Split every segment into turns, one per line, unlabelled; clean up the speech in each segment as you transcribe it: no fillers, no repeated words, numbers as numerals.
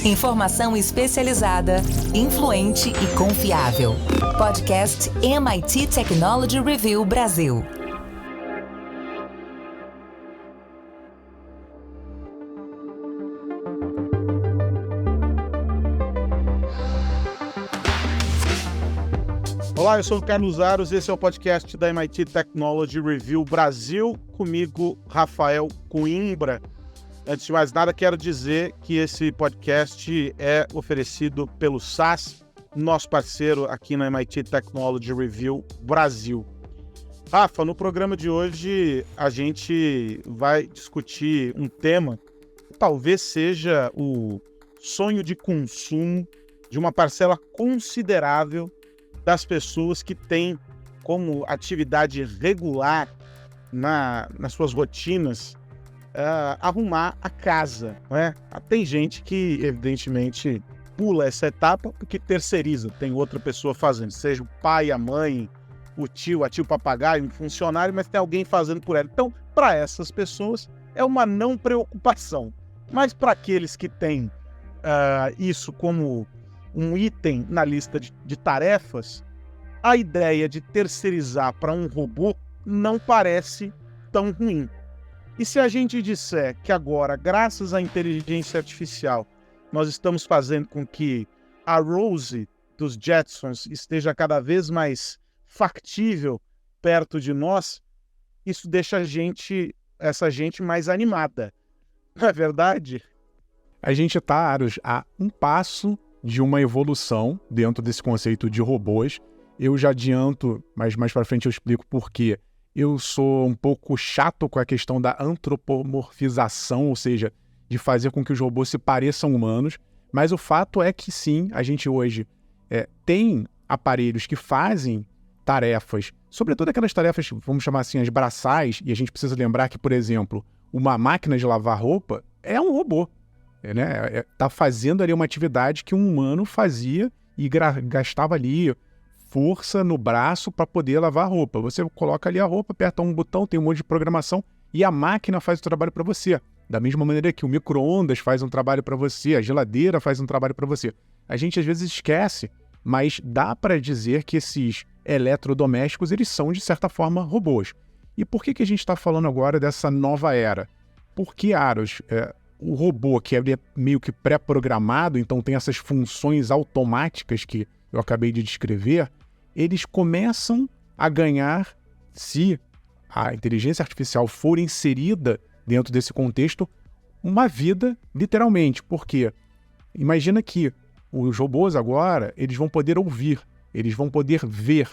Informação especializada, influente e confiável. Podcast MIT Technology Review Brasil.
Olá, eu sou o Carlos Aros, esse é o podcast da MIT Technology Review Brasil, comigo, Rafael Coimbra. Antes de mais nada, quero dizer que esse podcast é oferecido pelo SAS, nosso parceiro aqui na MIT Technology Review Brasil. Rafa, no programa de hoje a gente vai discutir um tema que talvez seja o sonho de consumo de uma parcela considerável das pessoas que têm como atividade regular nas suas rotinas arrumar a casa, né? Tem gente que, evidentemente, pula essa etapa porque terceiriza, tem outra pessoa fazendo, seja o pai, a mãe, o tio, a tio papagaio, um funcionário, mas tem alguém fazendo por ela. Então, para essas pessoas, é uma não preocupação. Mas para aqueles que têm isso como um item na lista de tarefas, a ideia de terceirizar para um robô não parece tão ruim. E se a gente disser que agora, graças à inteligência artificial, nós estamos fazendo com que a Rose dos Jetsons esteja cada vez mais factível perto de nós, isso deixa essa gente mais animada. Não é verdade?
A gente está, Aros, a um passo de uma evolução dentro desse conceito de robôs. Eu já adianto, mas mais para frente eu explico por quê. Eu sou um pouco chato com a questão da antropomorfização, ou seja, de fazer com que os robôs se pareçam humanos, mas o fato é que sim, a gente hoje tem aparelhos que fazem tarefas, sobretudo aquelas tarefas, vamos chamar assim, as braçais, e a gente precisa lembrar que, por exemplo, uma máquina de lavar roupa é um robô. Tá fazendo ali uma atividade que um humano fazia e gastava ali força no braço para poder lavar a roupa. Você coloca ali a roupa, aperta um botão, tem um monte de programação e a máquina faz o trabalho para você. Da mesma maneira que o micro-ondas faz um trabalho para você, a geladeira faz um trabalho para você. A gente às vezes esquece, mas dá para dizer que esses eletrodomésticos, eles são de certa forma robôs. E por que a gente está falando agora dessa nova era? Porque, Aros, o robô que é meio que pré-programado, então tem essas funções automáticas que eu acabei de descrever, eles começam a ganhar, se a inteligência artificial for inserida dentro desse contexto, uma vida literalmente. Porque imagina que os robôs agora, eles vão poder ouvir, eles vão poder ver.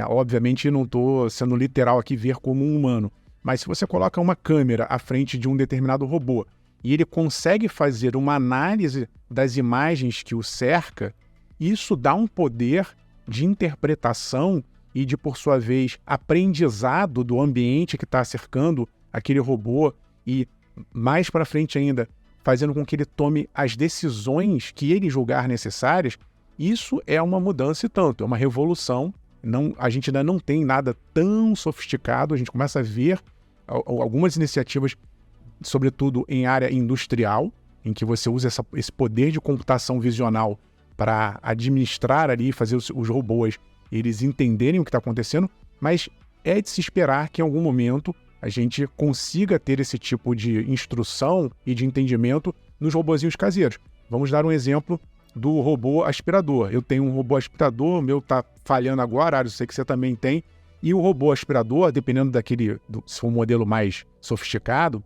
Obviamente não estou sendo literal aqui, ver como um humano, mas se você coloca uma câmera à frente de um determinado robô e ele consegue fazer uma análise das imagens que o cerca, isso dá um poder de interpretação e de, por sua vez, aprendizado do ambiente que está cercando aquele robô e, mais para frente ainda, fazendo com que ele tome as decisões que ele julgar necessárias. Isso é uma mudança e tanto, é uma revolução. A gente ainda não tem nada tão sofisticado, a gente começa a ver algumas iniciativas, sobretudo em área industrial, em que você usa esse poder de computação visional para administrar ali, fazer os robôs eles entenderem o que está acontecendo, mas é de se esperar que em algum momento a gente consiga ter esse tipo de instrução e de entendimento nos robozinhos caseiros. Vamos dar um exemplo do robô aspirador. Eu tenho um robô aspirador, o meu está falhando agora, eu sei que você também tem, e o robô aspirador, dependendo se for um modelo mais sofisticado,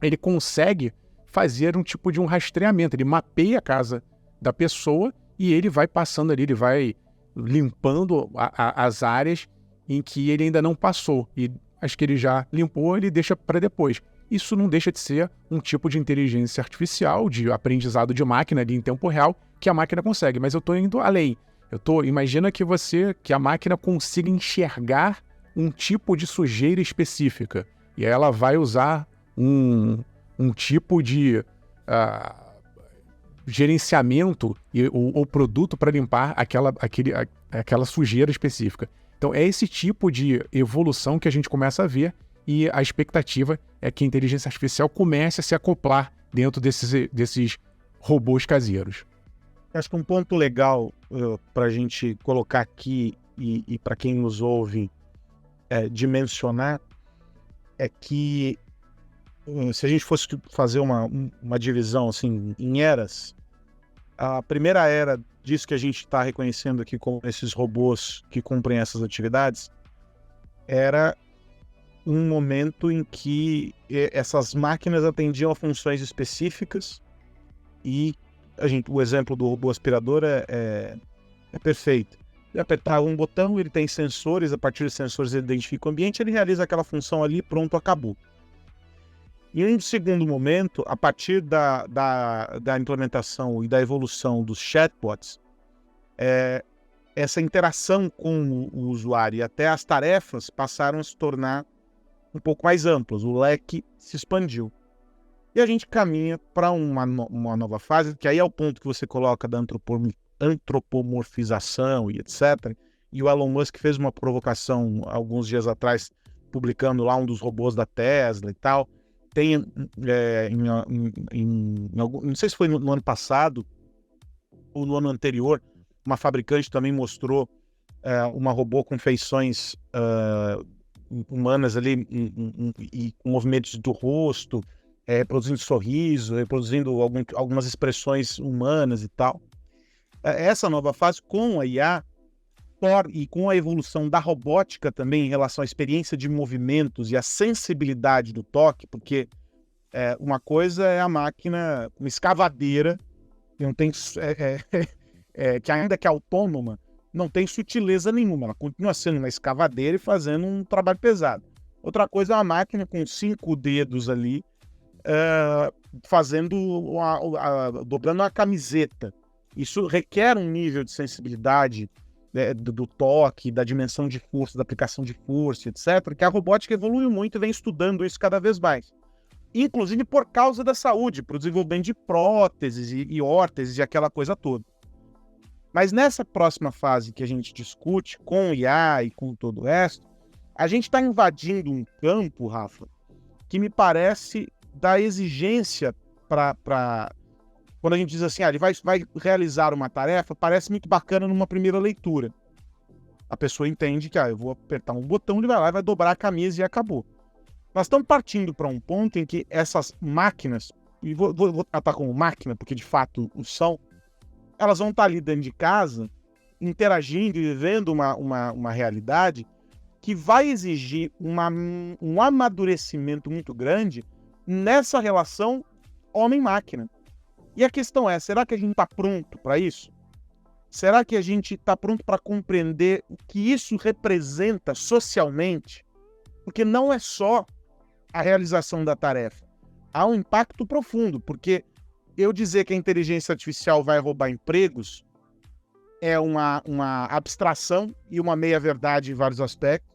ele consegue fazer um tipo de um rastreamento, ele mapeia a casa da pessoa e ele vai passando ali, ele vai limpando as áreas em que ele ainda não passou, e as que ele já limpou, ele deixa para depois. Isso não deixa de ser um tipo de inteligência artificial, de aprendizado de máquina ali em tempo real, que a máquina consegue, mas eu estou indo além. Imagina que a máquina consiga enxergar um tipo de sujeira específica, e ela vai usar um tipo de gerenciamento ou produto para limpar aquela sujeira específica. Então é esse tipo de evolução que a gente começa a ver, e a expectativa é que a inteligência artificial comece a se acoplar dentro desses robôs caseiros.
Acho que um ponto legal para a gente colocar aqui e para quem nos ouve dimensionar é que se a gente fosse fazer uma divisão assim, em eras, a primeira era disso que a gente está reconhecendo aqui como esses robôs que cumprem essas atividades era um momento em que essas máquinas atendiam a funções específicas e o exemplo do robô aspirador é perfeito. Ele apertava um botão, ele tem sensores, a partir dos sensores ele identifica o ambiente, ele realiza aquela função ali, pronto, acabou. Em um segundo momento, a partir da implementação e da evolução dos chatbots, essa interação com o usuário e até as tarefas passaram a se tornar um pouco mais amplas, o leque se expandiu. E a gente caminha para uma nova fase, que aí é o ponto que você coloca da antropomorfização e etc. E o Elon Musk fez uma provocação alguns dias atrás, publicando lá um dos robôs da Tesla e tal. Tem, não sei se foi no ano passado ou no ano anterior, uma fabricante também mostrou uma robô com feições humanas ali e com movimentos do rosto, produzindo sorriso, produzindo algumas expressões humanas e tal. Essa nova fase com a IA e com a evolução da robótica também em relação à experiência de movimentos e à sensibilidade do toque, porque uma coisa é a máquina, uma escavadeira, que não tem, que ainda que é autônoma, não tem sutileza nenhuma, ela continua sendo uma escavadeira e fazendo um trabalho pesado. Outra coisa é uma máquina com 5 dedos ali, dobrando uma camiseta. Isso requer um nível de sensibilidade do toque, da dimensão de força, da aplicação de força, etc., que a robótica evoluiu muito e vem estudando isso cada vez mais. Inclusive por causa da saúde, para o desenvolvimento de próteses e órteses e aquela coisa toda. Mas nessa próxima fase que a gente discute com o IA e com todo o resto, a gente está invadindo um campo, Rafa, que me parece da exigência para... Quando a gente diz assim, ele vai realizar uma tarefa, parece muito bacana numa primeira leitura. A pessoa entende que eu vou apertar um botão, ele vai lá e vai dobrar a camisa e acabou. Nós estamos partindo para um ponto em que essas máquinas, e vou tratar como máquina, porque de fato o são, elas vão estar ali dentro de casa, interagindo e vivendo uma realidade que vai exigir um amadurecimento muito grande nessa relação homem-máquina. E a questão é, será que a gente está pronto para isso? Será que a gente está pronto para compreender o que isso representa socialmente? Porque não é só a realização da tarefa. Há um impacto profundo, porque eu dizer que a inteligência artificial vai roubar empregos é uma abstração e uma meia-verdade em vários aspectos,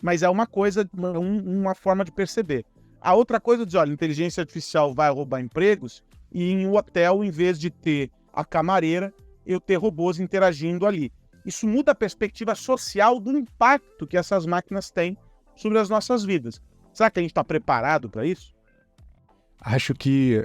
mas é uma coisa, uma forma de perceber. A outra coisa diz, olha, a inteligência artificial vai roubar empregos e em um hotel, em vez de ter a camareira, eu ter robôs interagindo ali. Isso muda a perspectiva social do impacto que essas máquinas têm sobre as nossas vidas. Será que a gente está preparado para isso?
Acho que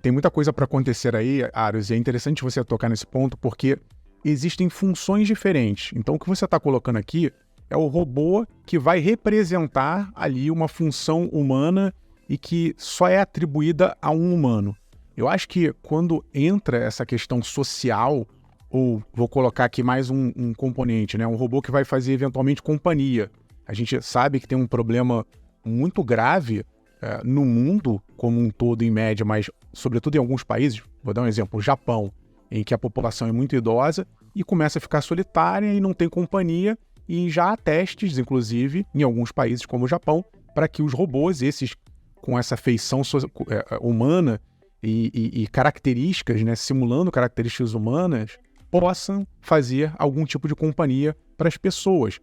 tem muita coisa para acontecer aí, Aros, e é interessante você tocar nesse ponto porque existem funções diferentes. Então, o que você está colocando aqui é o robô que vai representar ali uma função humana e que só é atribuída a um humano. Eu acho que quando entra essa questão social, ou vou colocar aqui mais um componente, né? Um robô que vai fazer eventualmente companhia. A gente sabe que tem um problema muito grave no mundo como um todo, em média, mas sobretudo em alguns países, vou dar um exemplo, o Japão, em que a população é muito idosa e começa a ficar solitária e não tem companhia. E já há testes, inclusive, em alguns países como o Japão, para que os robôs, esses com essa feição humana e características, né, simulando características humanas, possam fazer algum tipo de companhia para as pessoas.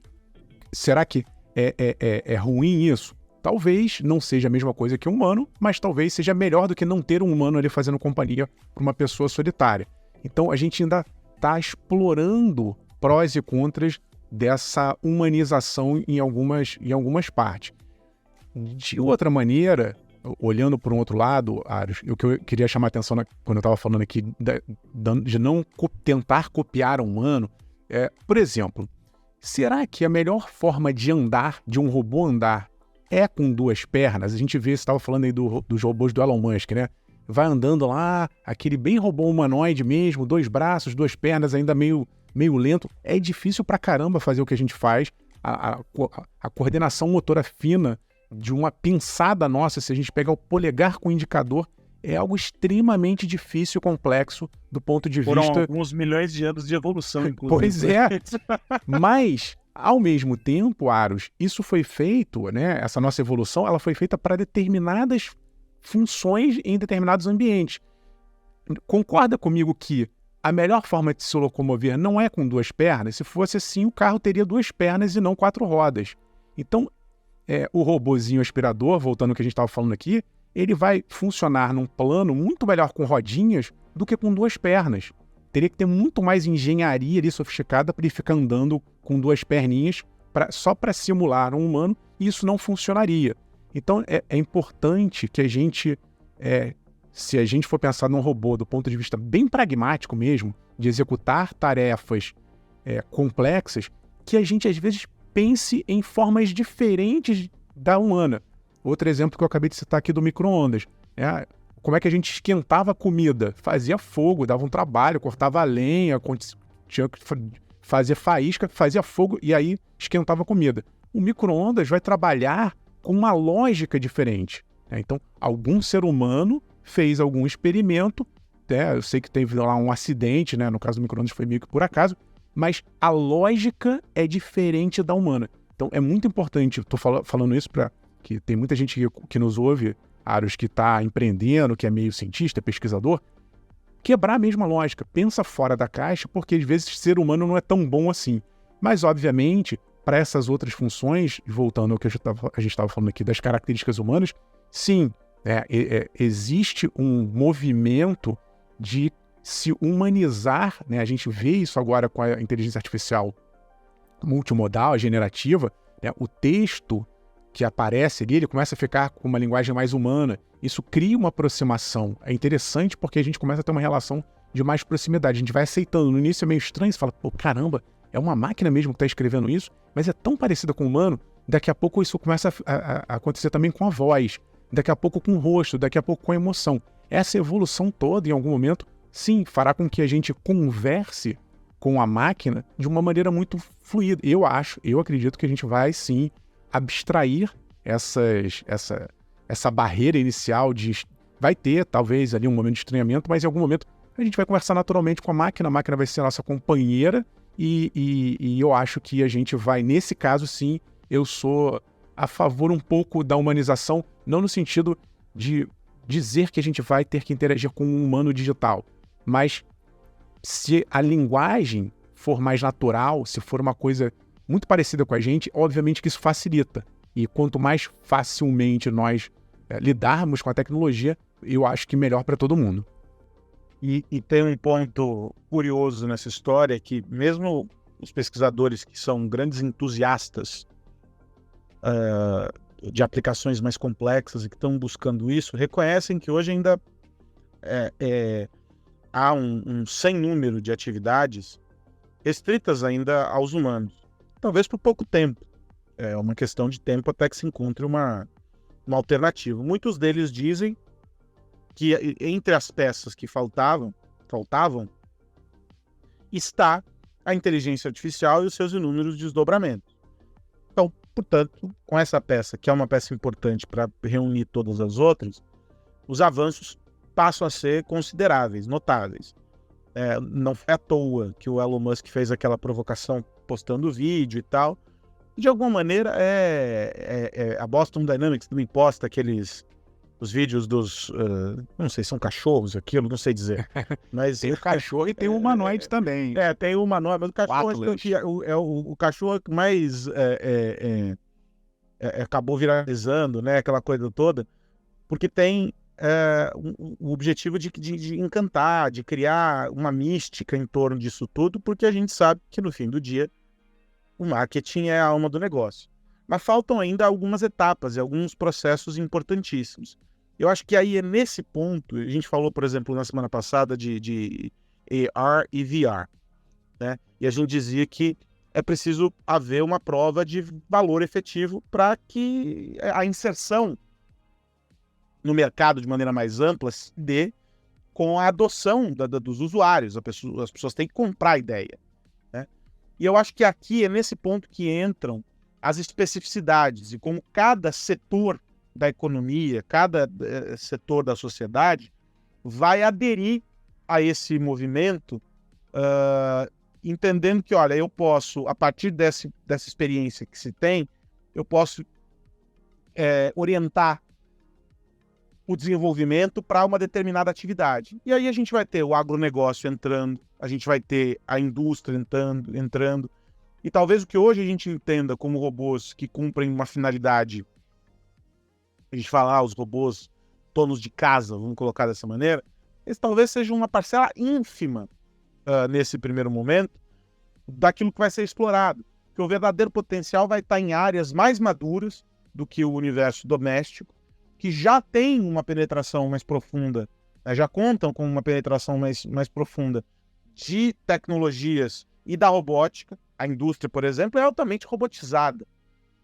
Será que é ruim isso? Talvez não seja a mesma coisa que um humano, mas talvez seja melhor do que não ter um humano ali fazendo companhia para uma pessoa solitária. Então a gente ainda está explorando prós e contras dessa humanização em algumas partes. De outra maneira, olhando por um outro lado, Aros, o que eu queria chamar a atenção quando eu estava falando aqui de não tentar copiar um humano, por exemplo, será que a melhor forma de andar, de um robô andar, é com duas pernas? A gente vê, você estava falando aí dos robôs do Elon Musk, né? Vai andando lá, aquele bem robô humanoide mesmo, 2 braços, 2 pernas, ainda meio lento. É difícil pra caramba fazer o que a gente faz. A coordenação motora fina de uma pinçada nossa, se a gente pegar o polegar com o indicador, é algo extremamente difícil e complexo do ponto de
Foram
vista...
alguns milhões de anos de evolução, inclusive.
Pois é, mas, ao mesmo tempo, Aros, isso foi feito, né? Essa nossa evolução, ela foi feita para determinadas funções em determinados ambientes. Concorda comigo que a melhor forma de se locomover não é com 2 pernas? Se fosse assim, o carro teria 2 pernas e não 4 rodas. Então, o robozinho aspirador, voltando ao que a gente estava falando aqui, ele vai funcionar num plano muito melhor com rodinhas do que com 2 pernas. Teria que ter muito mais engenharia ali sofisticada para ele ficar andando com 2 perninhas só para simular um humano, e isso não funcionaria. Então, é importante que a gente, se a gente for pensar num robô do ponto de vista bem pragmático mesmo, de executar tarefas complexas, que a gente, às vezes, pense em formas diferentes da humana. Outro exemplo que eu acabei de citar aqui do micro-ondas. Como é que a gente esquentava a comida? Fazia fogo, dava um trabalho, cortava a lenha, tinha que fazer faísca, fazia fogo e aí esquentava a comida. O micro-ondas vai trabalhar com uma lógica diferente. Então, algum ser humano fez algum experimento, eu sei que teve lá um acidente, no caso do micro-ondas foi meio que por acaso, mas a lógica é diferente da humana. Então, é muito importante, estou falando isso para que tem muita gente que nos ouve, Aros, que está empreendendo, que é meio cientista, pesquisador, quebrar a mesma lógica, pensa fora da caixa, porque às vezes ser humano não é tão bom assim. Mas, obviamente, para essas outras funções, voltando ao que a gente estava falando aqui das características humanas, sim, existe um movimento de se humanizar, a gente vê isso agora com a inteligência artificial multimodal, generativa, o texto que aparece ali, ele começa a ficar com uma linguagem mais humana. Isso cria uma aproximação. É interessante porque a gente começa a ter uma relação de mais proximidade. A gente vai aceitando. No início é meio estranho, você fala, pô, caramba, é uma máquina mesmo que está escrevendo isso, mas é tão parecida com o humano, daqui a pouco isso começa a acontecer também com a voz, daqui a pouco com o rosto, daqui a pouco com a emoção. Essa evolução toda, em algum momento, sim, fará com que a gente converse com a máquina de uma maneira muito fluida. Eu acredito que a gente vai, sim, abstrair essa barreira inicial vai ter, talvez, ali um momento de estranhamento, mas em algum momento a gente vai conversar naturalmente com a máquina vai ser a nossa companheira e eu acho que a gente vai, nesse caso, sim, eu sou a favor um pouco da humanização, não no sentido de dizer que a gente vai ter que interagir com um humano digital, mas se a linguagem for mais natural, se for uma coisa muito parecida com a gente, obviamente que isso facilita. E quanto mais facilmente nós lidarmos com a tecnologia, eu acho que melhor para todo mundo.
E tem um ponto curioso nessa história, que mesmo os pesquisadores que são grandes entusiastas de aplicações mais complexas e que estão buscando isso, reconhecem que hoje ainda há um sem número de atividades restritas ainda aos humanos. Talvez por pouco tempo. É uma questão de tempo até que se encontre uma alternativa. Muitos deles dizem que entre as peças que faltavam está a inteligência artificial e os seus inúmeros desdobramentos. Então, portanto, com essa peça, que é uma peça importante para reunir todas as outras, os avanços passam a ser consideráveis, notáveis. Não foi à toa que o Elon Musk fez aquela provocação postando vídeo e tal. De alguma maneira, a Boston Dynamics também posta os vídeos dos... não sei, são cachorros aquilo, não sei dizer. Mas,
tem o cachorro e tem o humanoide também.
Tem o humanoide, mas o cachorro o cachorro que mais acabou viralizando, né, aquela coisa toda, porque tem o objetivo de encantar, de criar uma mística em torno disso tudo, porque a gente sabe que no fim do dia o marketing é a alma do negócio. Mas faltam ainda algumas etapas e alguns processos importantíssimos. Eu acho que aí é nesse ponto, a gente falou, por exemplo, na semana passada de AR e VR, né? E a gente dizia que é preciso haver uma prova de valor efetivo para que a inserção no mercado de maneira mais ampla se dê com a adoção dos usuários. As pessoas têm que comprar a ideia, né? E eu acho que aqui é nesse ponto que entram as especificidades e como cada setor da economia, cada setor da sociedade vai aderir a esse movimento, entendendo que, olha, eu posso, a partir dessa experiência que se tem, eu posso orientar o desenvolvimento para uma determinada atividade. E aí a gente vai ter o agronegócio entrando, a gente vai ter a indústria entrando, e talvez o que hoje a gente entenda como robôs que cumprem uma finalidade, a gente fala, os robôs donos de casa, vamos colocar dessa maneira, eles talvez sejam uma parcela ínfima nesse primeiro momento daquilo que vai ser explorado. Porque o verdadeiro potencial vai estar em áreas mais maduras do que o universo doméstico, que já tem uma penetração mais profunda, né, já contam com uma penetração mais profunda de tecnologias e da robótica. A indústria, por exemplo, é altamente robotizada.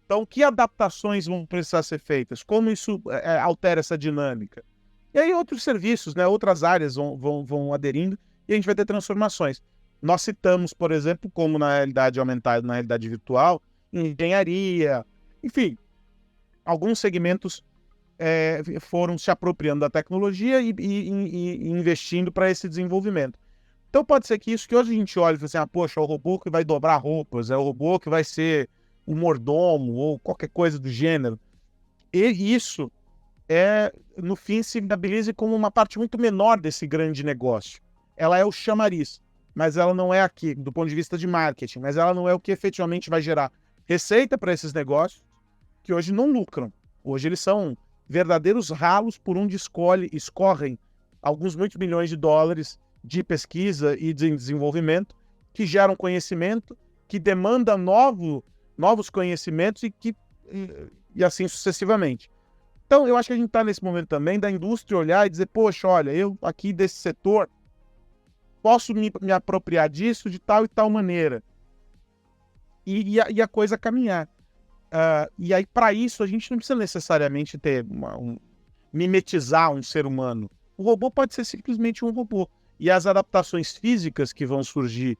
Então, que adaptações vão precisar ser feitas? Como isso altera essa dinâmica? E aí outros serviços, né, outras áreas vão aderindo e a gente vai ter transformações. Nós citamos, por exemplo, como na realidade aumentada, na realidade virtual, engenharia, enfim, alguns segmentos foram se apropriando da tecnologia e investindo para esse desenvolvimento. Então pode ser que isso que hoje a gente olha e fala assim, poxa, é o robô que vai dobrar roupas, é o robô que vai ser o mordomo ou qualquer coisa do gênero. E isso no fim, se viabilize como uma parte muito menor desse grande negócio. Ela é o chamariz, mas ela não é aqui, do ponto de vista de marketing, mas ela não é o que efetivamente vai gerar receita para esses negócios que hoje não lucram. Hoje eles são verdadeiros ralos por onde escorrem alguns muitos milhões de dólares de pesquisa e de desenvolvimento que geram conhecimento, que demanda novos conhecimentos e assim sucessivamente. Então, eu acho que a gente está nesse momento também da indústria olhar e dizer, poxa, olha, eu aqui desse setor posso me apropriar disso de tal e tal maneira. E a coisa caminhar. E aí, para isso, a gente não precisa necessariamente mimetizar um ser humano. O robô pode ser simplesmente um robô. E as adaptações físicas que vão surgir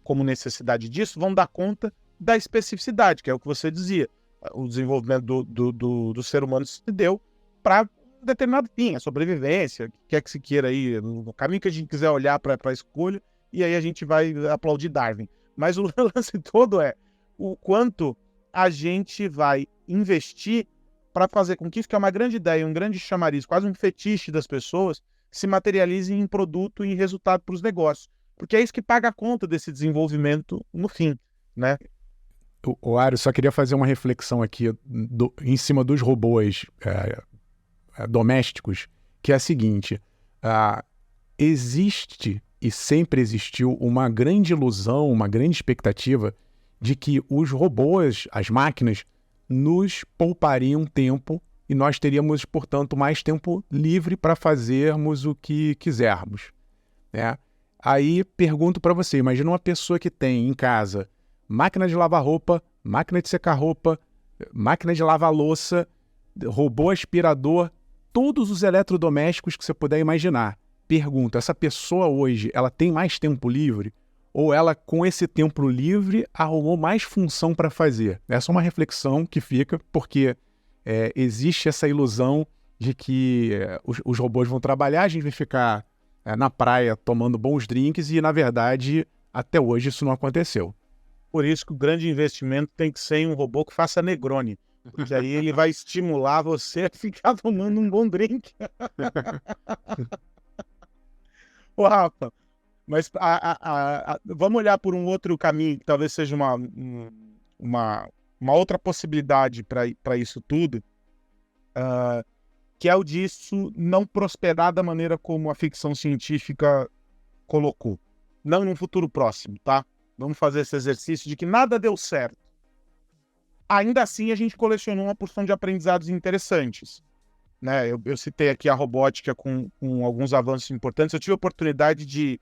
como necessidade disso vão dar conta da especificidade, que é o que você dizia. O desenvolvimento do ser humano se deu para um determinado fim, a sobrevivência, o que quer que se queira aí, no caminho que a gente quiser olhar para a escolha, e aí a gente vai aplaudir Darwin. Mas o lance todo é o quanto a gente vai investir para fazer com que isso, que é uma grande ideia, um grande chamariz, quase um fetiche das pessoas, se materialize em produto e em resultado para os negócios. Porque é isso que paga a conta desse desenvolvimento no fim, né?
O Ario, só queria fazer uma reflexão aqui em cima dos robôs domésticos, que é a seguinte: existe e sempre existiu uma grande ilusão, uma grande expectativa de que os robôs, as máquinas, nos poupariam tempo e nós teríamos, portanto, mais tempo livre para fazermos o que quisermos, né? Aí pergunto para você, imagina uma pessoa que tem em casa máquina de lavar roupa, máquina de secar roupa, máquina de lavar louça, robô aspirador, todos os eletrodomésticos que você puder imaginar. Pergunto, essa pessoa hoje, ela tem mais tempo livre? Ou ela, com esse tempo livre, arrumou mais função para fazer? Essa é uma reflexão que fica, porque existe essa ilusão de que os robôs vão trabalhar, a gente vai ficar na praia tomando bons drinks e, na verdade, até hoje isso não aconteceu.
Por isso que o grande investimento tem que ser em um robô que faça Negroni, porque aí ele vai estimular você a ficar tomando um bom drink. Ô, Rafa, mas vamos olhar por um outro caminho, que talvez seja uma outra possibilidade para isso tudo, que é o disso não prosperar da maneira como a ficção científica colocou. Não num futuro próximo, tá? Vamos fazer esse exercício de que nada deu certo. Ainda assim, a gente colecionou uma porção de aprendizados interessantes. né? Eu citei aqui a robótica com alguns avanços importantes. Eu tive a oportunidade de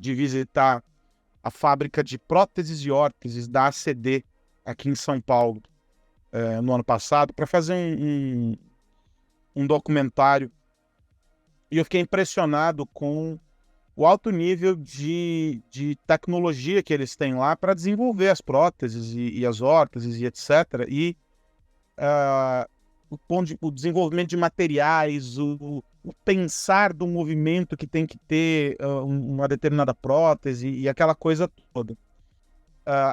visitar a fábrica de próteses e órteses da ACD aqui em São Paulo, no ano passado, para fazer um documentário. E eu fiquei impressionado com o alto nível de tecnologia que eles têm lá para desenvolver as próteses e as órteses e etc. E o desenvolvimento de materiais, o pensar do movimento que tem que ter uma determinada prótese e aquela coisa toda.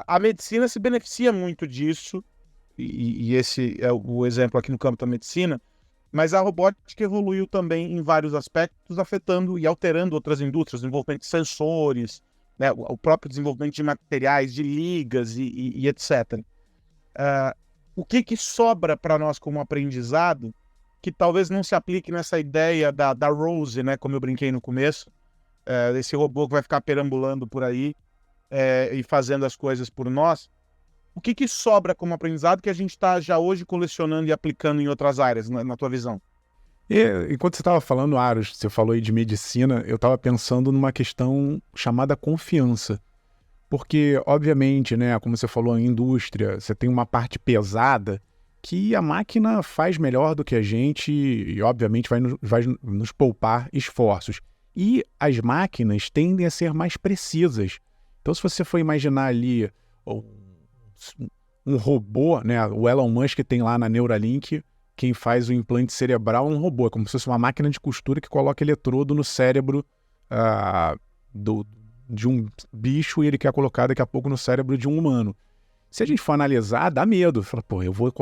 A medicina se beneficia muito disso, e esse é o exemplo aqui no campo da medicina, mas a robótica evoluiu também em vários aspectos, afetando e alterando outras indústrias, desenvolvimento de sensores, né, o próprio desenvolvimento de materiais, de ligas e etc. O que sobra para nós como aprendizado, que talvez não se aplique nessa ideia da Rose, né, como eu brinquei no começo, desse robô que vai ficar perambulando por aí e fazendo as coisas por nós. O que sobra como aprendizado que a gente está já hoje colecionando e aplicando em outras áreas, na tua visão?
Enquanto você estava falando, Aros, você falou aí de medicina, eu estava pensando numa questão chamada confiança. Porque, obviamente, né, como você falou, em indústria, você tem uma parte pesada que a máquina faz melhor do que a gente e, obviamente, vai nos poupar esforços. E as máquinas tendem a ser mais precisas. Então, se você for imaginar ali um robô, né, o Elon Musk tem lá na Neuralink, quem faz o implante cerebral é um robô, é como se fosse uma máquina de costura que coloca eletrodo no cérebro de um bicho e ele quer colocar daqui a pouco no cérebro de um humano. Se a gente for analisar, dá medo. Fala, pô, eu vou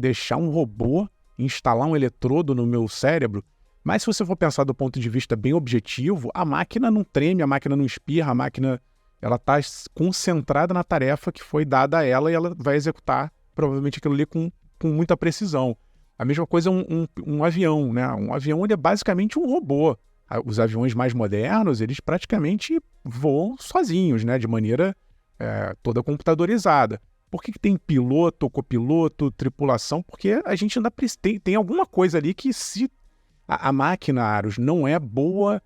deixar um robô instalar um eletrodo no meu cérebro. Mas se você for pensar do ponto de vista bem objetivo, a máquina não treme, a máquina não espirra, a máquina ela está concentrada na tarefa que foi dada a ela e ela vai executar provavelmente aquilo ali com muita precisão. A mesma coisa um avião, né? Um avião ele é basicamente um robô. Os aviões mais modernos, eles praticamente voam sozinhos, né? De maneira toda computadorizada. Por que tem piloto, copiloto, tripulação? Porque a gente ainda tem alguma coisa ali que se a máquina, Aros, não é boa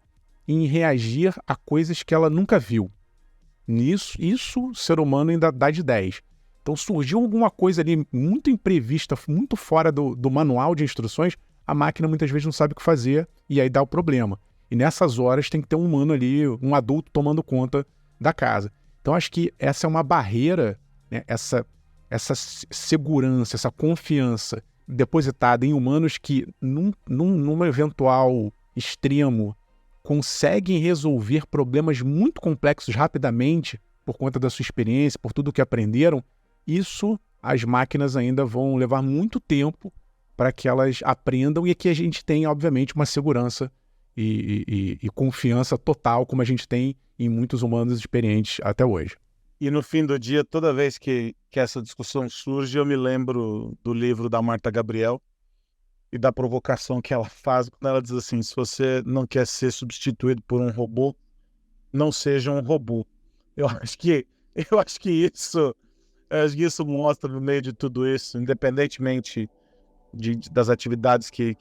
em reagir a coisas que ela nunca viu. Isso o ser humano ainda dá de 10. Então surgiu alguma coisa ali muito imprevista, muito fora do manual de instruções, a máquina muitas vezes não sabe o que fazer e aí dá o problema. E nessas horas tem que ter um humano ali, um adulto tomando conta da casa. Então acho que essa é uma barreira, né? Essa segurança, essa confiança depositada em humanos que num eventual extremo conseguem resolver problemas muito complexos rapidamente por conta da sua experiência, por tudo que aprenderam, isso as máquinas ainda vão levar muito tempo para que elas aprendam e que a gente tenha, obviamente, uma segurança e confiança total, como a gente tem em muitos humanos experientes até hoje.
E no fim do dia, toda vez que essa discussão surge, eu me lembro do livro da Marta Gabriel e da provocação que ela faz quando ela diz assim: se você não quer ser substituído por um robô, não seja um robô. Eu acho que isso mostra no meio de tudo isso, independentemente das atividades que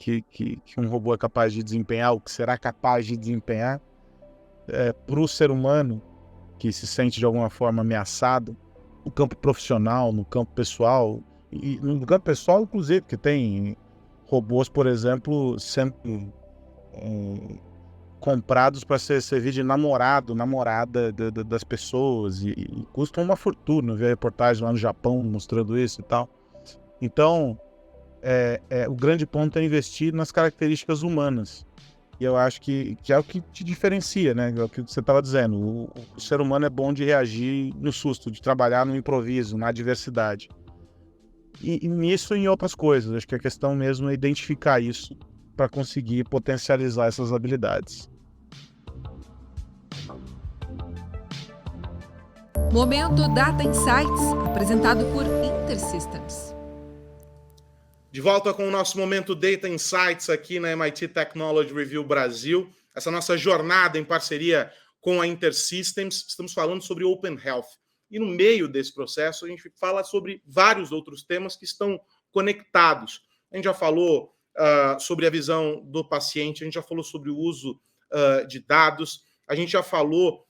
um robô é capaz de desempenhar, ou que será capaz de desempenhar, para o ser humano que se sente de alguma forma ameaçado, no campo profissional, no campo pessoal, e no campo pessoal, inclusive, que tem robôs, por exemplo, sendo comprados para servir de namorada das pessoas, e custam uma fortuna. Eu vi a reportagem lá no Japão mostrando isso e tal. Então, o grande ponto é investir nas características humanas. E eu acho que é o que te diferencia, né? É o que você estava dizendo. O ser humano é bom de reagir no susto, de trabalhar no improviso, na adversidade. E nisso e em outras coisas. Acho que a questão mesmo é identificar isso para conseguir potencializar essas habilidades.
Momento Data Insights, apresentado por InterSystems.
De volta com o nosso momento Data Insights aqui na MIT Technology Review Brasil. Essa nossa jornada em parceria com a InterSystems. Estamos falando sobre Open Health. E no meio desse processo a gente fala sobre vários outros temas que estão conectados. A gente já falou sobre a visão do paciente, a gente já falou sobre o uso de dados, a gente já falou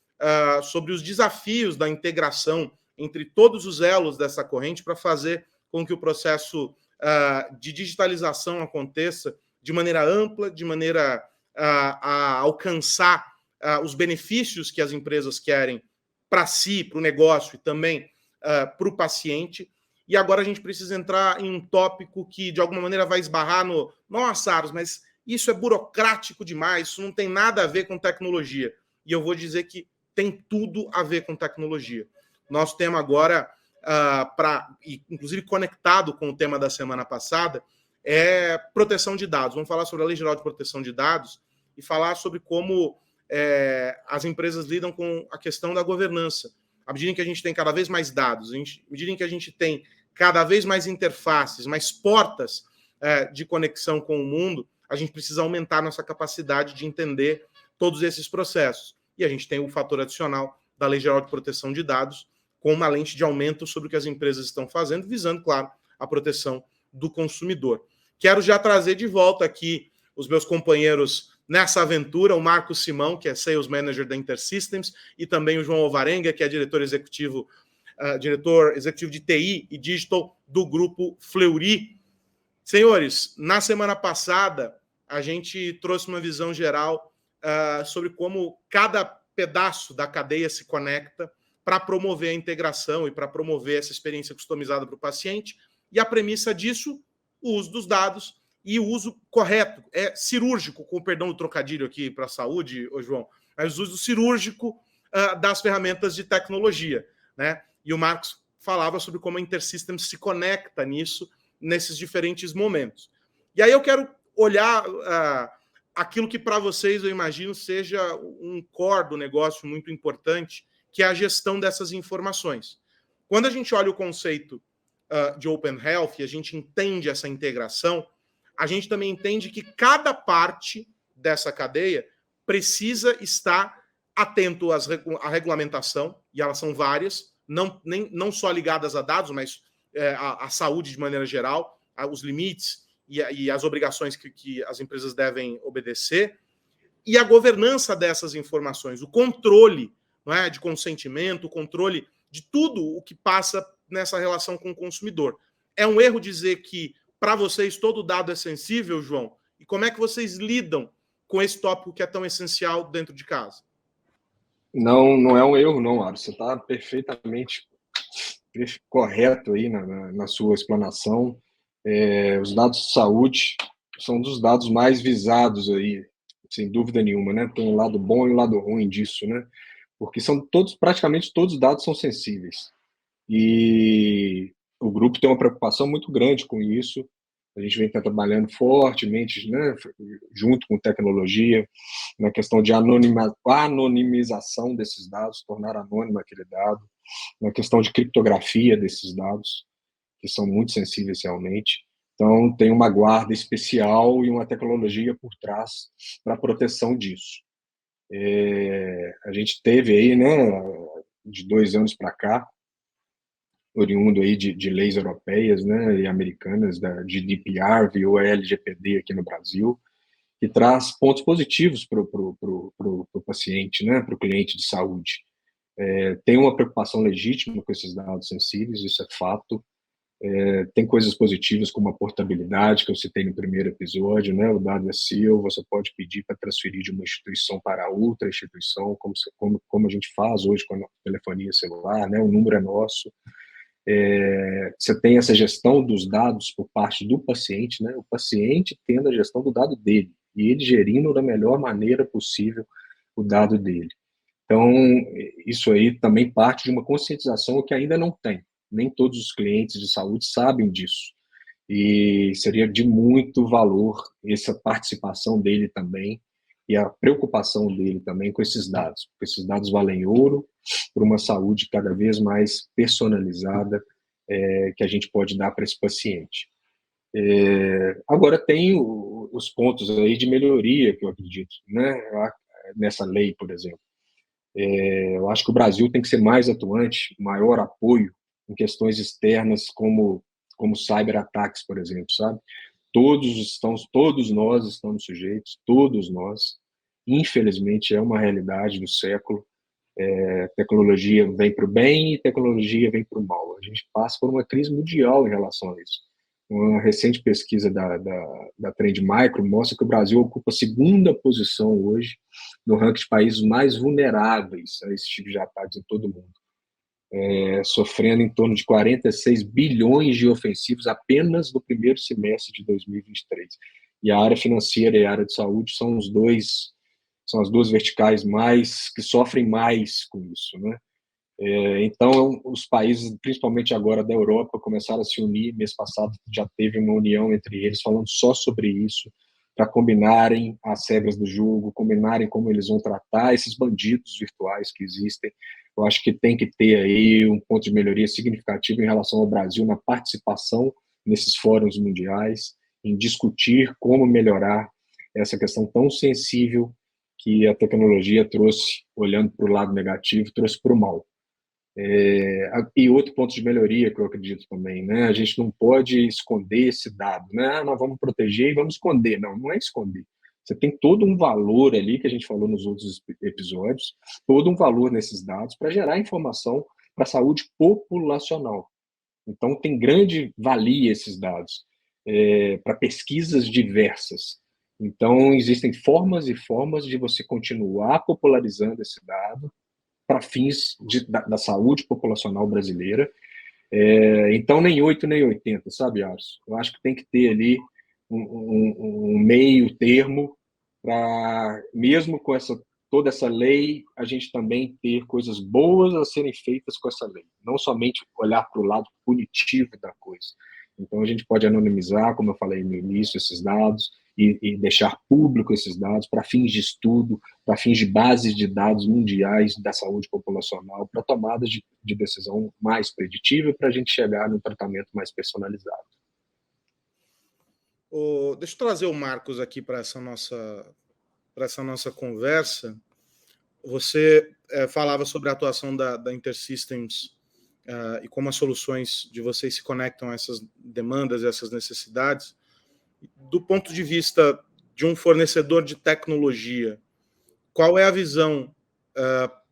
sobre os desafios da integração entre todos os elos dessa corrente para fazer com que o processo de digitalização aconteça de maneira ampla, de maneira a alcançar os benefícios que as empresas querem para si, para o negócio e também para o paciente. E agora a gente precisa entrar em um tópico que, de alguma maneira, vai esbarrar no... Nossa, Aros, mas isso é burocrático demais, isso não tem nada a ver com tecnologia. E eu vou dizer que tem tudo a ver com tecnologia. Nosso tema agora, inclusive conectado com o tema da semana passada, é proteção de dados. Vamos falar sobre a Lei Geral de Proteção de Dados e falar sobre como as empresas lidam com a questão da governança. À medida que a gente tem cada vez mais dados, à medida que a gente tem cada vez mais interfaces, mais portas de conexão com o mundo, a gente precisa aumentar nossa capacidade de entender todos esses processos. E a gente tem o fator adicional da Lei Geral de Proteção de Dados, com uma lente de aumento sobre o que as empresas estão fazendo, visando, claro, a proteção do consumidor. Quero já trazer de volta aqui os meus companheiros nessa aventura, o Marcos Simão, que é Sales Manager da InterSystems, e também o João Alvarenga, que é diretor executivo de TI e Digital do Grupo Fleury. Senhores, na semana passada, a gente trouxe uma visão geral sobre como cada pedaço da cadeia se conecta para promover a integração e para promover essa experiência customizada para o paciente. E a premissa disso, o uso dos dados e o uso correto, cirúrgico, com o perdão do trocadilho aqui para a saúde, João, mas o uso cirúrgico das ferramentas de tecnologia, né? E o Marcos falava sobre como a InterSystems se conecta nisso, nesses diferentes momentos. E aí eu quero olhar aquilo que para vocês, eu imagino, seja um core do negócio muito importante, que é a gestão dessas informações. Quando a gente olha o conceito de Open Health e a gente entende essa integração, a gente também entende que cada parte dessa cadeia precisa estar atento à regulamentação, e elas são várias, não só ligadas a dados, mas à saúde de maneira geral, os limites e as obrigações que as empresas devem obedecer, e a governança dessas informações, o controle, não é, de consentimento, o controle de tudo o que passa nessa relação com o consumidor. É um erro dizer que, para vocês, todo dado é sensível, João? E como é que vocês lidam com esse tópico que é tão essencial dentro de casa?
Não é um erro, não, Aro. Você está perfeitamente correto aí na sua explanação. Os dados de saúde são dos dados mais visados aí, sem dúvida nenhuma, né? Tem um lado bom e um lado ruim disso, né? Porque praticamente todos os dados são sensíveis. E o grupo tem uma preocupação muito grande com isso. A gente vem trabalhando fortemente, né, junto com tecnologia, na questão de anonimização desses dados, tornar anônimo aquele dado, na questão de criptografia desses dados, que são muito sensíveis realmente. Então, tem uma guarda especial e uma tecnologia por trás para a proteção disso. A gente teve aí, né, de 2 anos para cá, oriundo aí de leis europeias, né, e americanas, da GDPR, virou a LGPD aqui no Brasil, que traz pontos positivos para o paciente, né, para o cliente de saúde. Tem uma preocupação legítima com esses dados sensíveis, isso é fato. Tem coisas positivas como a portabilidade, que eu citei no primeiro episódio, né, o dado é seu, você pode pedir para transferir de uma instituição para outra instituição, como a gente faz hoje com a telefonia celular, né, o número é nosso. Você tem essa gestão dos dados por parte do paciente, né? O paciente tendo a gestão do dado dele e ele gerindo da melhor maneira possível o dado dele. Então, isso aí também parte de uma conscientização que ainda não tem. Nem todos os clientes de saúde sabem disso. E seria de muito valor essa participação dele também e a preocupação dele também com esses dados, porque esses dados valem ouro para uma saúde cada vez mais personalizada que a gente pode dar para esse paciente. Agora tem os pontos aí de melhoria que eu acredito, né, nessa lei, por exemplo. Eu acho que o Brasil tem que ser mais atuante, maior apoio em questões externas como cyberataques, por exemplo, sabe? todos nós estamos sujeitos, todos nós. Infelizmente, é uma realidade do século. Tecnologia vem para o bem e tecnologia vem para o mal. A gente passa por uma crise mundial em relação a isso. Uma recente pesquisa da Trend Micro mostra que o Brasil ocupa a segunda posição hoje no ranking de países mais vulneráveis a esse tipo de ataques em todo o mundo. Sofrendo em torno de 46 bilhões de ofensivos apenas no primeiro semestre de 2023. E a área financeira e a área de saúde são as duas verticais que sofrem mais com isso, né? Então, os países, principalmente agora da Europa, começaram a se unir. Mês passado já teve uma união entre eles, falando só sobre isso, para combinarem as regras do jogo, combinarem como eles vão tratar esses bandidos virtuais que existem. Eu acho que tem que ter aí um ponto de melhoria significativo em relação ao Brasil na participação nesses fóruns mundiais, em discutir como melhorar essa questão tão sensível que a tecnologia trouxe, olhando para o lado negativo, trouxe para o mal. E outro ponto de melhoria que eu acredito também, né? A gente não pode esconder esse dado, né? Nós vamos proteger e vamos esconder. Não, não é esconder. Você tem todo um valor ali, que a gente falou nos outros episódios, todo um valor nesses dados para gerar informação para a saúde populacional. Então, tem grande valia esses dados para pesquisas diversas. Então, existem formas e formas de você continuar popularizando esse dado para fins da saúde populacional brasileira. Então, nem 8 nem 80, sabe, Ars? Eu acho que tem que ter ali um meio termo para, mesmo com toda essa lei, a gente também ter coisas boas a serem feitas com essa lei. Não somente olhar para o lado punitivo da coisa. Então, a gente pode anonimizar, como eu falei no início, esses dados, e deixar público esses dados para fins de estudo, para fins de bases de dados mundiais da saúde populacional, para tomadas de decisão mais preditiva, para a gente chegar num tratamento mais personalizado.
Deixa eu trazer o Marcos aqui para essa nossa conversa. Você falava sobre a atuação da InterSystems e como as soluções de vocês se conectam a essas demandas, a essas necessidades. Do ponto de vista de um fornecedor de tecnologia, qual é a visão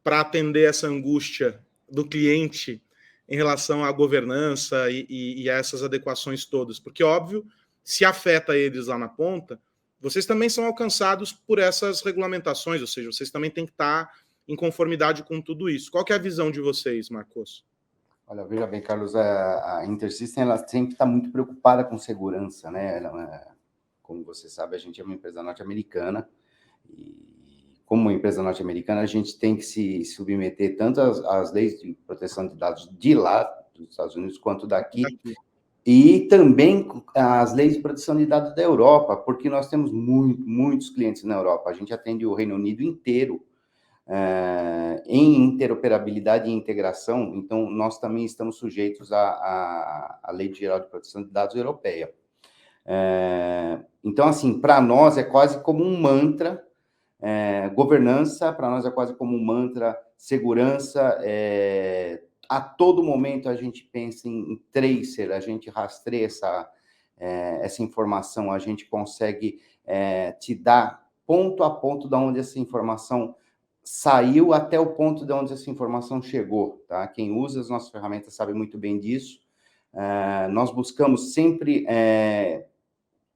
para atender essa angústia do cliente em relação à governança e a essas adequações todas? Porque, óbvio, se afeta eles lá na ponta, vocês também são alcançados por essas regulamentações, ou seja, vocês também têm que estar em conformidade com tudo isso. Qual que é a visão de vocês, Marcos?
Olha, veja bem, Carlos, a InterSystems ela sempre está muito preocupada com segurança, né? Como você sabe, a gente é uma empresa norte-americana e, como empresa norte-americana, a gente tem que se submeter tanto às leis de proteção de dados de lá, dos Estados Unidos, quanto daqui. E também as leis de proteção de dados da Europa, porque nós temos muitos clientes na Europa. A gente atende o Reino Unido inteiro em interoperabilidade e integração, então nós também estamos sujeitos à Lei Geral de Proteção de Dados Europeia. Então, assim, para nós é quase como um mantra, governança, para nós é quase como um mantra, segurança, a todo momento a gente pensa em tracer, a gente rastreia essa informação, a gente consegue te dar ponto a ponto de onde essa informação saiu até o ponto de onde essa informação chegou, tá? Quem usa as nossas ferramentas sabe muito bem disso. Nós buscamos sempre,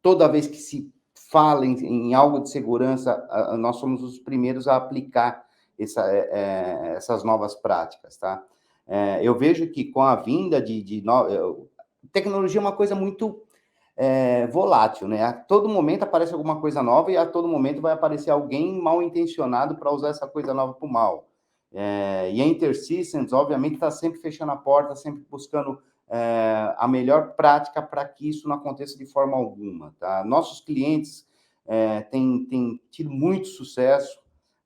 toda vez que se fala em algo de segurança, nós somos os primeiros a aplicar essas novas práticas, tá? Eu vejo que com a vinda tecnologia é uma coisa muito volátil, né? A todo momento aparece alguma coisa nova e a todo momento vai aparecer alguém mal intencionado para usar essa coisa nova para o mal. E a InterSystems, obviamente, está sempre fechando a porta, sempre buscando a melhor prática para que isso não aconteça de forma alguma, tá? Nossos clientes têm tido muito sucesso,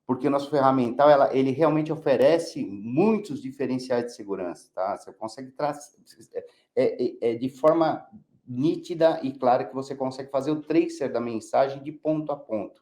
porque o nosso ferramental, ele realmente oferece muitos diferenciais de segurança, tá? Você consegue de forma nítida e clara que você consegue fazer o tracer da mensagem de ponto a ponto,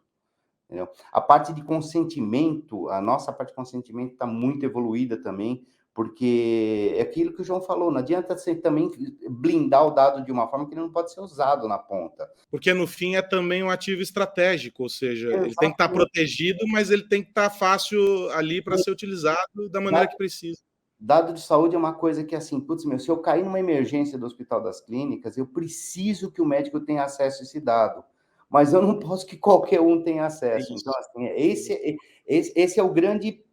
entendeu? A parte de consentimento, a nossa parte de consentimento está muito evoluída também, Porque é aquilo que o João falou, não adianta você também blindar o dado de uma forma que ele não pode ser usado na ponta.
Porque no fim é também um ativo estratégico, ou seja,
Exatamente.
ele tem que estar protegido, mas ele tem que estar fácil ali para ser utilizado da maneira que precisa.
Dado de saúde é uma coisa que, assim, putz, se eu cair numa emergência do Hospital das Clínicas, eu preciso que o médico tenha acesso a esse dado. Mas eu não posso que qualquer um tenha acesso. Então, assim, esse é o grande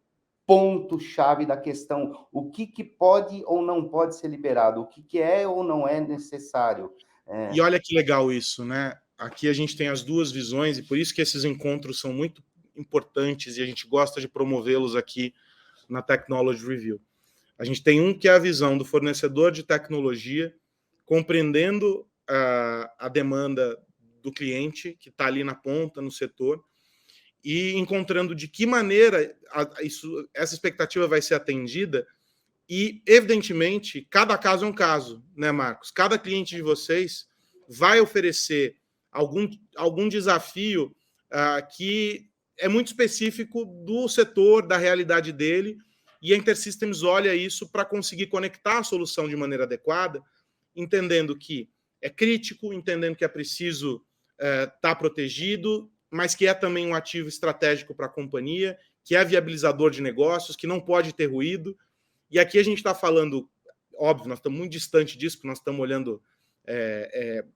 ponto-chave da questão. O que pode ou não pode ser liberado? O que é ou não é necessário?
E olha que legal isso, né? Aqui a gente tem as duas visões e por isso que esses encontros são muito importantes e a gente gosta de promovê-los aqui na Technology Review. A gente tem um que é a visão do fornecedor de tecnologia, compreendendo a demanda do cliente que está ali na ponta, no setor, e encontrando de que maneira essa expectativa vai ser atendida. E, evidentemente, cada caso é um caso, né, Marcos? Cada cliente de vocês vai oferecer algum desafio que é muito específico do setor, da realidade dele, e a InterSystems olha isso para conseguir conectar a solução de maneira adequada, entendendo que é crítico, entendendo que é preciso estar protegido, mas que é também um ativo estratégico para a companhia, que é viabilizador de negócios, que não pode ter ruído. E aqui a gente está falando, óbvio, nós estamos muito distante disso, porque nós estamos olhando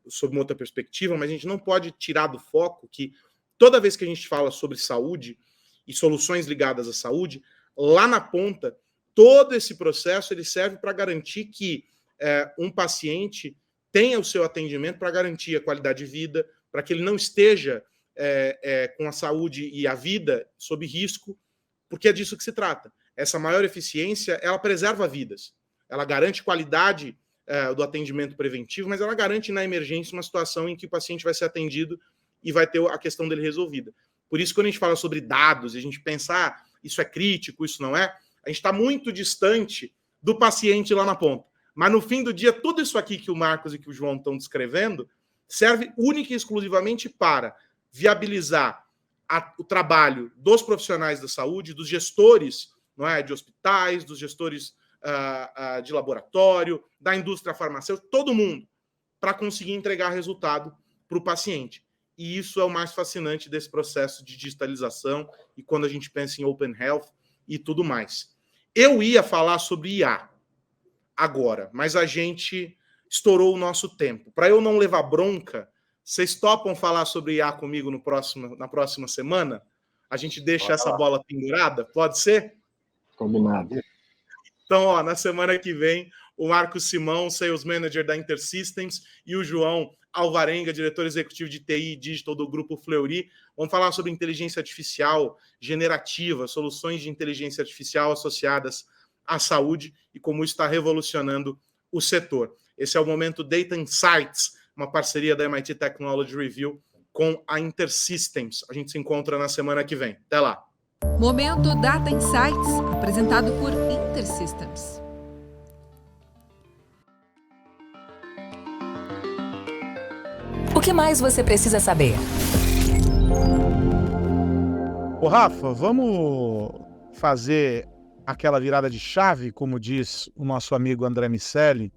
sob uma outra perspectiva, mas a gente não pode tirar do foco que toda vez que a gente fala sobre saúde e soluções ligadas à saúde, lá na ponta, todo esse processo ele serve para garantir que um paciente tenha o seu atendimento para garantir a qualidade de vida, para que ele não esteja com a saúde e a vida sob risco, porque é disso que se trata. Essa maior eficiência, ela preserva vidas. Ela garante qualidade do atendimento preventivo, mas ela garante na emergência uma situação em que o paciente vai ser atendido e vai ter a questão dele resolvida. Por isso, quando a gente fala sobre dados, a gente pensa, isso é crítico, isso não é, a gente está muito distante do paciente lá na ponta. Mas no fim do dia, tudo isso aqui que o Marcos e que o João estão descrevendo serve única e exclusivamente para viabilizar o trabalho dos profissionais da saúde, dos gestores, não é, de hospitais, dos gestores de laboratório, da indústria farmacêutica, todo mundo, para conseguir entregar resultado para o paciente. E isso é o mais fascinante desse processo de digitalização e quando a gente pensa em Open Health e tudo mais. Eu ia falar sobre IA agora, mas a gente estourou o nosso tempo. Para eu não levar bronca, vocês topam falar sobre IA comigo na próxima semana? A gente deixa essa bola pendurada? Pode ser?
Combinado.
Então, na semana que vem, o Marcos Simão, Sales Manager da InterSystems, e o João Alvarenga, diretor executivo de TI e Digital do Grupo Fleury, vão falar sobre inteligência artificial generativa, soluções de inteligência artificial associadas à saúde e como isso está revolucionando o setor. Esse é o Momento Data Insights, uma parceria da MIT Technology Review com a InterSystems. A gente se encontra na semana que vem. Até lá!
Momento Data Insights, apresentado por InterSystems.
O que mais você precisa saber?
Ô, Rafa, vamos fazer aquela virada de chave, como diz o nosso amigo André Miceli,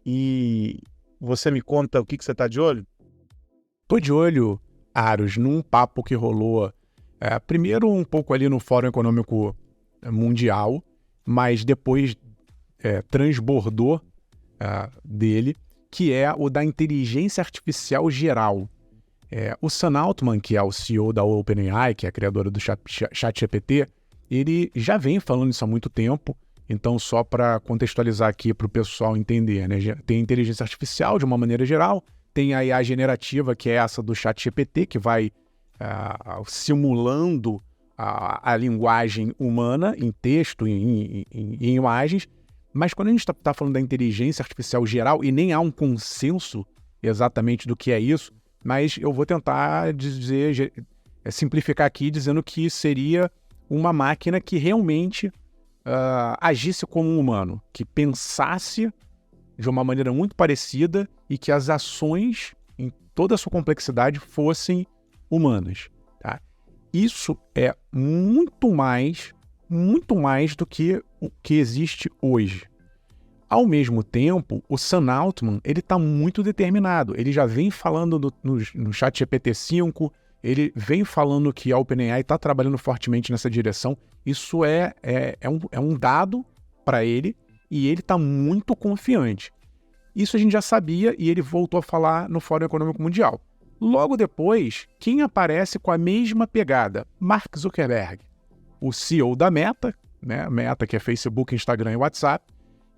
e você me conta o que você está de olho?
Tô de olho, Aros, num papo que rolou primeiro um pouco ali no Fórum Econômico Mundial, mas depois transbordou dele, que é o da inteligência artificial geral. O Sam Altman, que é o CEO da OpenAI, que é a criadora do ChatGPT, ele já vem falando isso há muito tempo, então só para contextualizar aqui para o pessoal entender, né? Tem a inteligência artificial de uma maneira geral, tem a IA generativa, que é essa do ChatGPT, que vai simulando a linguagem humana em texto, em imagens, mas quando a gente está falando da inteligência artificial geral, e nem há um consenso exatamente do que é isso, mas eu vou tentar simplificar aqui dizendo que seria uma máquina que realmente agisse como um humano, que pensasse de uma maneira muito parecida e que as ações, em toda a sua complexidade, fossem humanas. Tá? Isso é muito mais muito mais do que o que existe hoje. Ao mesmo tempo, o Sam Altman, ele está muito determinado. Ele já vem falando no chat GPT-5, ele vem falando que a OpenAI está trabalhando fortemente nessa direção. Isso é um dado para ele e ele está muito confiante. Isso a gente já sabia e ele voltou a falar no Fórum Econômico Mundial. Logo depois, quem aparece com a mesma pegada? Mark Zuckerberg, o CEO da Meta, né? Meta, que é Facebook, Instagram e WhatsApp.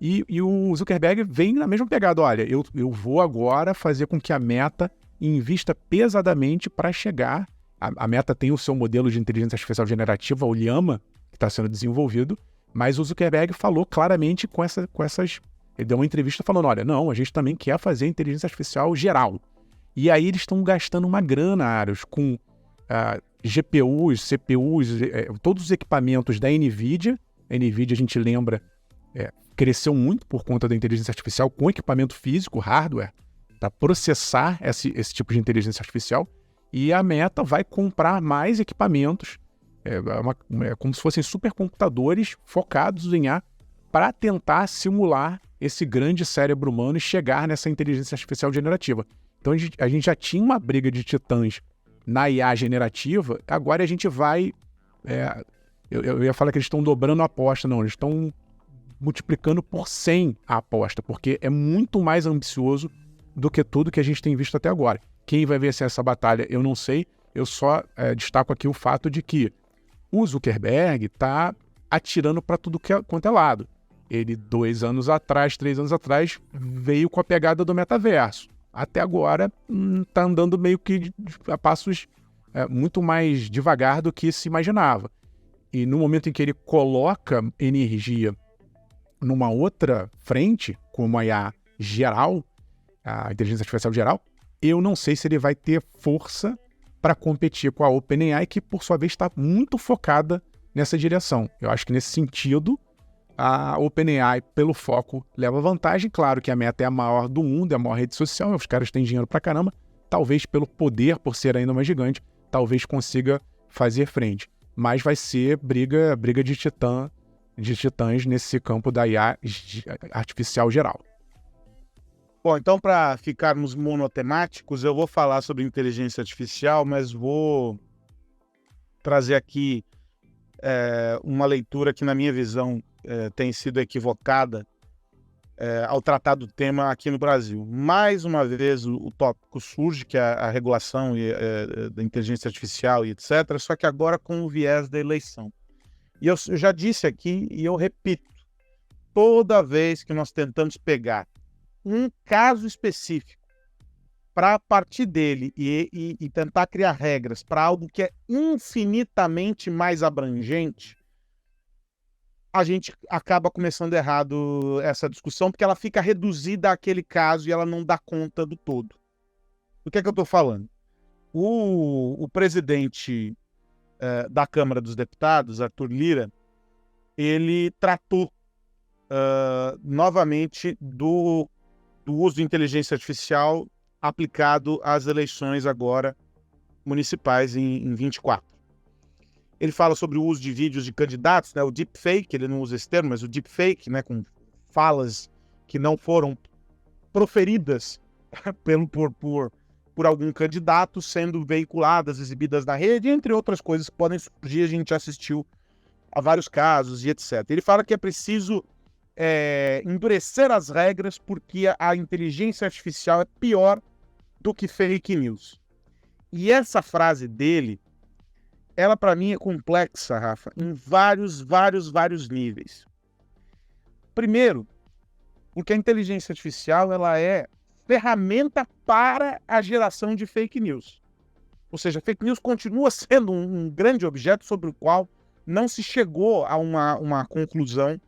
E o Zuckerberg vem na mesma pegada. Olha, eu vou agora fazer com que a Meta invista pesadamente para chegar. A Meta tem o seu modelo de inteligência artificial generativa, o Llama, que está sendo desenvolvido, mas o Zuckerberg falou claramente com essas... Ele deu uma entrevista falando, olha, não, a gente também quer fazer inteligência artificial geral. E aí eles estão gastando uma grana, Aros, com GPUs, CPUs, todos os equipamentos da NVIDIA. A NVIDIA, a gente lembra, cresceu muito por conta da inteligência artificial com equipamento físico, hardware, para processar esse tipo de inteligência artificial. E a Meta vai comprar mais equipamentos, como se fossem supercomputadores focados em IA, para tentar simular esse grande cérebro humano e chegar nessa inteligência artificial generativa. Então a gente já tinha uma briga de titãs na IA generativa, agora a gente vai... Eu ia falar que eles estão dobrando a aposta, não, eles estão multiplicando por 100 a aposta, porque é muito mais ambicioso do que tudo que a gente tem visto até agora. Quem vai vencer essa batalha, eu não sei, eu só destaco aqui o fato de que o Zuckerberg está atirando para tudo quanto é lado. Ele, 3 anos atrás, veio com a pegada do metaverso. Até agora, está andando meio que a passos muito mais devagar do que se imaginava. E no momento em que ele coloca energia numa outra frente, como a IA geral, a inteligência artificial geral, eu não sei se ele vai ter força para competir com a OpenAI, que por sua vez está muito focada nessa direção. Eu acho que nesse sentido, a OpenAI, pelo foco, leva vantagem. Claro que a Meta é a maior do mundo, é a maior rede social, os caras têm dinheiro pra caramba. Talvez pelo poder, por ser ainda mais gigante, talvez consiga fazer frente. Mas vai ser briga de titãs nesse campo da IA artificial geral.
Bom, então para ficarmos monotemáticos, eu vou falar sobre inteligência artificial, mas vou trazer aqui uma leitura que, na minha visão, tem sido equivocada ao tratar do tema aqui no Brasil. Mais uma vez o tópico surge, que é a regulação da inteligência artificial e etc., só que agora com o viés da eleição. E eu já disse aqui e eu repito, toda vez que nós tentamos pegar um caso específico para partir dele e tentar criar regras para algo que é infinitamente mais abrangente, a gente acaba começando errado essa discussão, porque ela fica reduzida àquele caso e ela não dá conta do todo. Do que é que eu estou falando? O presidente da Câmara dos Deputados, Arthur Lira, ele tratou novamente do uso de inteligência artificial aplicado às eleições agora municipais em 24. Ele fala sobre o uso de vídeos de candidatos, né, o deepfake, ele não usa esse termo, mas o deepfake, né, com falas que não foram proferidas por algum candidato, sendo veiculadas, exibidas na rede, entre outras coisas que podem surgir. A gente já assistiu a vários casos e etc. Ele fala que é preciso endurecer as regras porque a inteligência artificial é pior do que fake news. E essa frase dele, ela para mim é complexa, Rafa, em vários níveis. Primeiro, porque a inteligência artificial ela é ferramenta para a geração de fake news. Ou seja, fake news continua sendo um grande objeto sobre o qual não se chegou a uma conclusão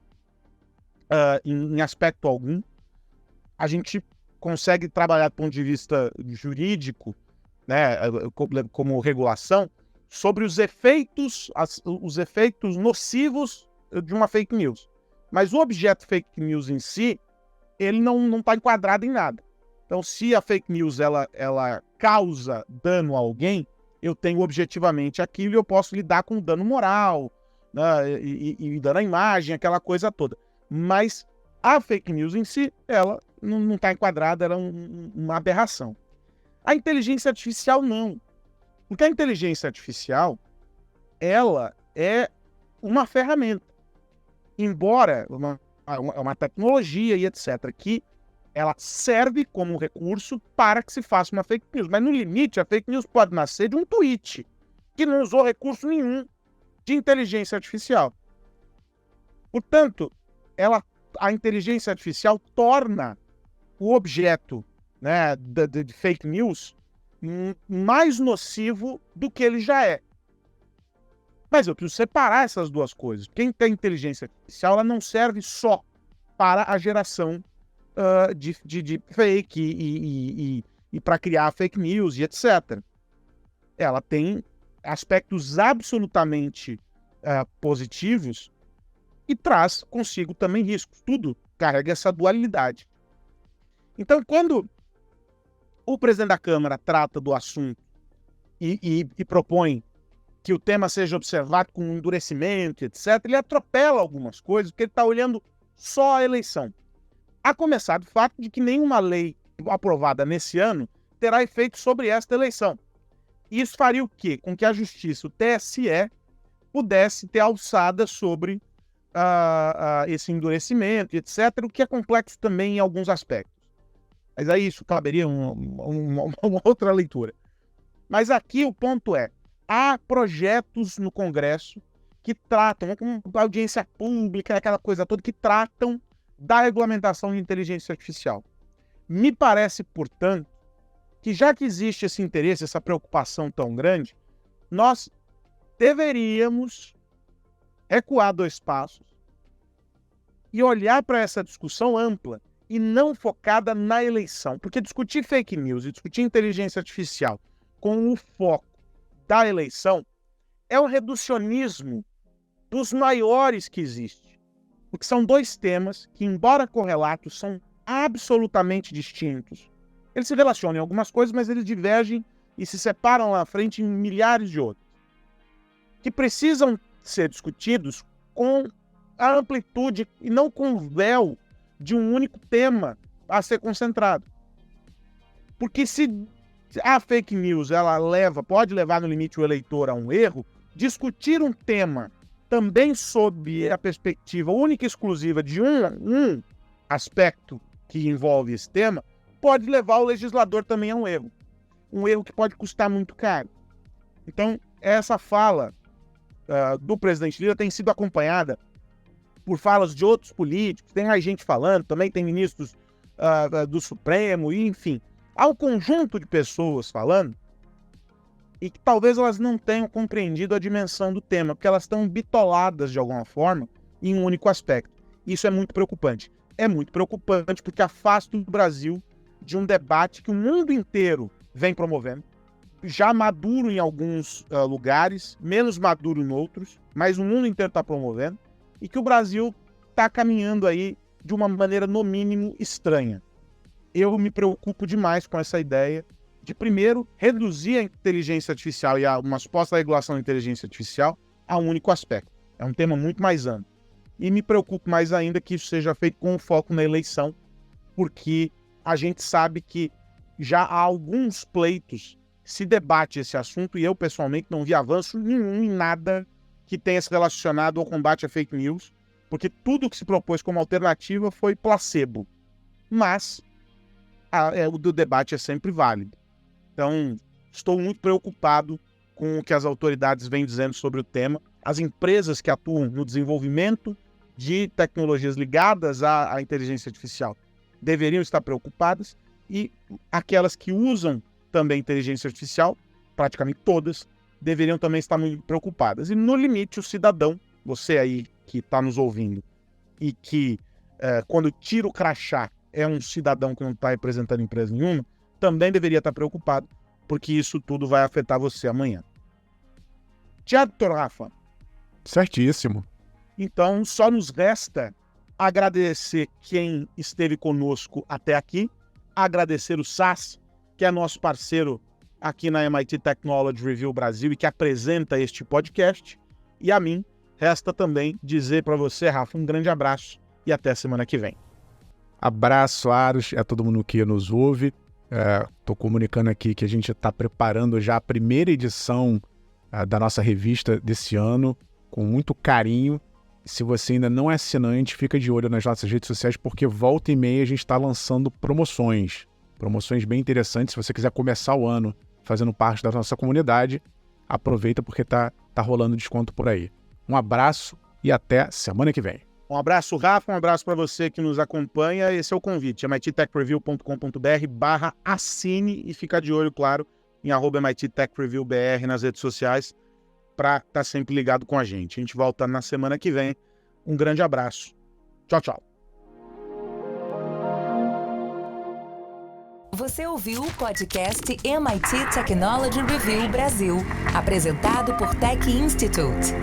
em aspecto algum. A gente consegue trabalhar do ponto de vista jurídico, né, como regulação, sobre os efeitos nocivos de uma fake news. Mas o objeto fake news em si, ele não está enquadrado em nada. Então, se a fake news ela causa dano a alguém, eu tenho objetivamente aquilo e eu posso lidar com dano moral, né, e dando a imagem, aquela coisa toda. Mas a fake news em si, ela não está enquadrada, ela é uma aberração. A inteligência artificial não. Porque a inteligência artificial, ela é uma ferramenta. Embora uma tecnologia e etc., que ela serve como recurso para que se faça uma fake news. Mas no limite, a fake news pode nascer de um tweet que não usou recurso nenhum de inteligência artificial. Portanto, a inteligência artificial torna o objeto, né, de fake news mais nocivo do que ele já é. Mas eu preciso separar essas duas coisas. Quem tem inteligência artificial, ela não serve só para a geração de fake e para criar fake news e etc. Ela tem aspectos absolutamente positivos e traz consigo também riscos. Tudo carrega essa dualidade. Então, quando o presidente da Câmara trata do assunto e propõe que o tema seja observado com endurecimento, etc., ele atropela algumas coisas, porque ele está olhando só a eleição. A começar do fato de que nenhuma lei aprovada nesse ano terá efeito sobre esta eleição. Isso faria o quê? Com que a Justiça, o TSE, pudesse ter alçada sobre esse endurecimento, etc., o que é complexo também em alguns aspectos. Mas aí isso caberia uma outra leitura. Mas aqui o ponto é, há projetos no Congresso que tratam, com audiência pública, aquela coisa toda, que tratam da regulamentação de inteligência artificial. Me parece, portanto, que já que existe esse interesse, essa preocupação tão grande, nós deveríamos recuar 2 passos e olhar para essa discussão ampla e não focada na eleição. Porque discutir fake news e discutir inteligência artificial com o foco da eleição é um reducionismo dos maiores que existe. Porque são 2 temas que, embora correlatos, são absolutamente distintos. Eles se relacionam em algumas coisas, mas eles divergem e se separam lá à frente em milhares de outros, que precisam ser discutidos com a amplitude e não com o véu de um único tema a ser concentrado. Porque se a fake news pode levar no limite o eleitor a um erro, discutir um tema também sob a perspectiva única e exclusiva de um aspecto que envolve esse tema, pode levar o legislador também a um erro que pode custar muito caro. Então, essa fala do presidente Lula tem sido acompanhada por falas de outros políticos, tem mais gente falando, também tem ministros do Supremo, e, enfim, há um conjunto de pessoas falando e que talvez elas não tenham compreendido a dimensão do tema, porque elas estão bitoladas de alguma forma em um único aspecto. Isso é muito preocupante. É muito preocupante porque afasta o Brasil de um debate que o mundo inteiro vem promovendo, já maduro em alguns lugares, menos maduro em outros, mas o mundo inteiro está promovendo, e que o Brasil está caminhando aí de uma maneira, no mínimo, estranha. Eu me preocupo demais com essa ideia de, primeiro, reduzir a inteligência artificial e uma suposta regulação da inteligência artificial a um único aspecto. É um tema muito mais amplo. E me preocupo mais ainda que isso seja feito com foco na eleição, porque a gente sabe que já há alguns pleitos se debate esse assunto, e eu, pessoalmente, não vi avanço nenhum em nada que tenha se relacionado ao combate a fake news, porque tudo que se propôs como alternativa foi placebo. Mas o do debate é sempre válido. Então, estou muito preocupado com o que as autoridades vêm dizendo sobre o tema. As empresas que atuam no desenvolvimento de tecnologias ligadas à inteligência artificial deveriam estar preocupadas, e aquelas que usam também inteligência artificial, praticamente todas, deveriam também estar muito preocupadas. E, no limite, o cidadão, você aí que está nos ouvindo, e que, quando tira o crachá, é um cidadão que não está representando empresa nenhuma, também deveria estar preocupado, porque isso tudo vai afetar você amanhã. Tiago Rafa.
Certíssimo.
Então, só nos resta agradecer quem esteve conosco até aqui, agradecer o SAS, que é nosso parceiro aqui na MIT Technology Review Brasil e que apresenta este podcast, e a mim, resta também dizer para você, Rafa, um grande abraço e até semana que vem.
Abraço, Aros, a todo mundo que nos ouve. Estou comunicando aqui que a gente está preparando já a primeira edição da nossa revista desse ano, com muito carinho. Se você ainda não é assinante, fica de olho nas nossas redes sociais, porque volta e meia a gente está lançando promoções bem interessantes. Se você quiser começar o ano fazendo parte da nossa comunidade, aproveita porque tá rolando desconto por aí. Um abraço e até semana que vem.
Um abraço, Rafa, um abraço para você que nos acompanha. Esse é o convite, mittechreview.com.br/assine e fica de olho, claro, em @mittechreviewbr nas redes sociais para estar sempre ligado com a gente. A gente volta na semana que vem. Um grande abraço. Tchau, tchau.
Você ouviu o podcast MIT Technology Review Brasil, apresentado por Tech Institute.